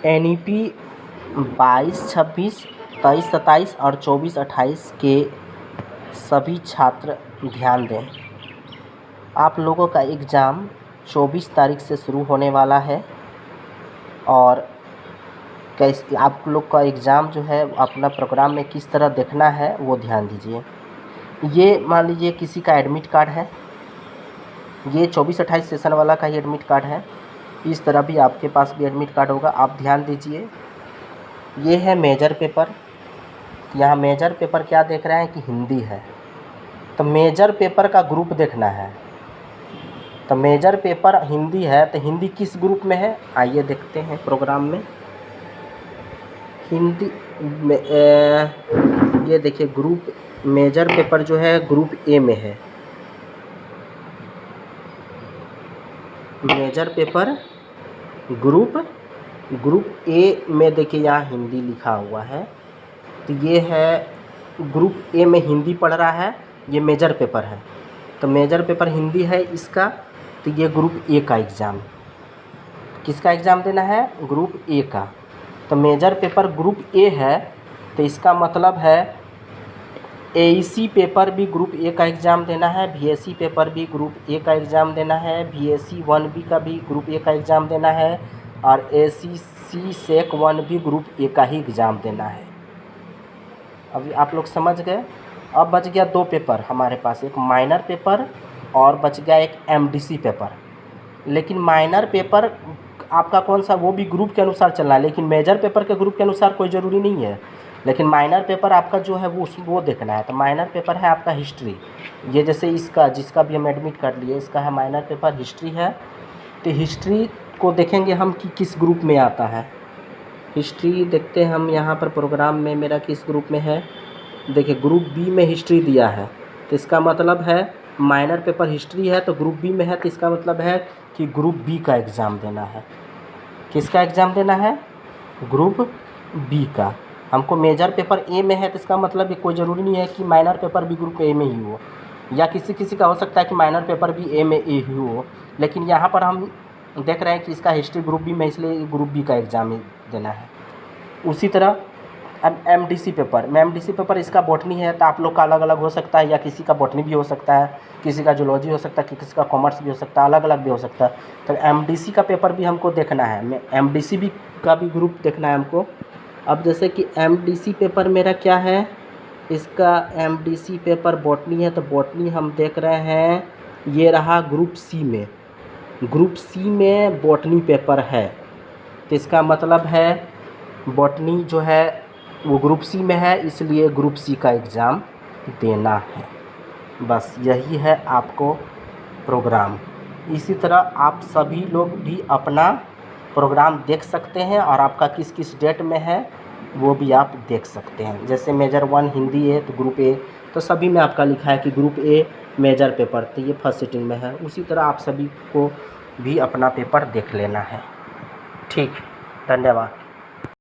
NEP 22-26, 23-27 और 24-28 के सभी छात्र ध्यान दें। आप लोगों का एग्ज़ाम 24 तारीख से शुरू होने वाला है और कैसे आप लोग का एग्ज़ाम जो है अपना प्रोग्राम में किस तरह देखना है वो ध्यान दीजिए। ये मान लीजिए किसी का एडमिट कार्ड है, ये 24-28 सेशन वाला का ही एडमिट कार्ड है। इस तरह भी आपके पास भी एडमिट कार्ड होगा, आप ध्यान दीजिए। ये है मेजर पेपर। यहाँ मेजर पेपर क्या देख रहे हैं कि हिंदी है, तो मेजर पेपर का ग्रुप देखना है। तो मेजर पेपर हिंदी है, तो हिंदी किस ग्रुप में है आइए देखते हैं प्रोग्राम में। हिंदी में ये देखिए ग्रुप मेजर पेपर जो है ग्रुप ए में है। मेजर पेपर ग्रुप ए में देखिए यहाँ हिंदी लिखा हुआ है, तो ये है ग्रुप ए में हिंदी पढ़ रहा है, ये मेजर पेपर है। तो मेजर पेपर हिंदी है इसका, तो ये ग्रुप ए का एग्ज़ाम, किसका एग्ज़ाम देना है, ग्रुप ए का। तो मेजर पेपर ग्रुप ए है, तो इसका मतलब है AEC पेपर भी ग्रुप ए का एग्ज़ाम देना है, VAC पेपर भी ग्रुप ए का एग्ज़ाम देना है, VAC 1B का भी ग्रुप ए का एग्ज़ाम देना है और ACC SEC 1 भी ग्रुप ए का ही एग्ज़ाम देना है। अभी आप लोग समझ गए। अब बच गया 2 पेपर हमारे पास, एक माइनर पेपर और बच गया एक MDC पेपर। लेकिन माइनर पेपर आपका कौन सा, वो भी ग्रुप के अनुसार चलना है, लेकिन मेजर पेपर के ग्रुप के अनुसार कोई ज़रूरी नहीं है। लेकिन माइनर पेपर आपका जो है वो देखना है। तो माइनर पेपर है आपका हिस्ट्री। ये जैसे इसका जिसका भी हम एडमिट कर लिए, इसका है माइनर पेपर हिस्ट्री है। तो हिस्ट्री को देखेंगे हम कि किस ग्रुप में आता है। हिस्ट्री देखते हैं हम यहाँ पर प्रोग्राम में मेरा किस ग्रुप में है। देखिए ग्रुप बी में हिस्ट्री दिया है, तो इसका मतलब है माइनर पेपर हिस्ट्री है तो ग्रुप बी में है, तो इसका मतलब है कि ग्रुप बी का एग्ज़ाम देना है। किसका एग्ज़ाम देना है, ग्रुप बी का। हमको मेजर पेपर ए में है, तो इसका मतलब ये कोई ज़रूरी नहीं है कि माइनर पेपर भी ग्रुप ए में ही हो, या किसी का हो सकता है कि माइनर पेपर भी ए में ए ही हो। लेकिन यहाँ पर हम देख रहे हैं कि इसका हिस्ट्री ग्रुप बी में, इसलिए ग्रुप बी का एग्ज़ाम देना है। उसी तरह अब MDC पेपर इसका बॉटनी है, तो आप लोग का अलग अलग हो सकता है, या किसी का बॉटनी भी हो सकता है, किसी का जूलॉजी हो सकता है, किसी का कॉमर्स भी हो सकता है, अलग अलग भी हो सकता है। तो MDC का पेपर भी हमको देखना है, MDC भी का भी ग्रुप देखना है हमको। अब जैसे कि MDC पेपर मेरा क्या है, इसका MDC पेपर बॉटनी है, तो बॉटनी हम देख रहे हैं ये रहा ग्रुप सी में। ग्रुप सी में बॉटनी पेपर है, तो इसका मतलब है बॉटनी जो है वो ग्रुप सी में है, इसलिए ग्रुप सी का एग्ज़ाम देना है। बस यही है आपको प्रोग्राम। इसी तरह आप सभी लोग भी अपना प्रोग्राम देख सकते हैं और आपका किस किस डेट में है वो भी आप देख सकते हैं। जैसे मेजर 1 हिंदी है तो ग्रुप ए, तो सभी में आपका लिखा है कि ग्रुप ए मेजर पेपर, तो ये फर्स्ट सिटिंग में है। उसी तरह आप सभी को भी अपना पेपर देख लेना है। ठीक, धन्यवाद।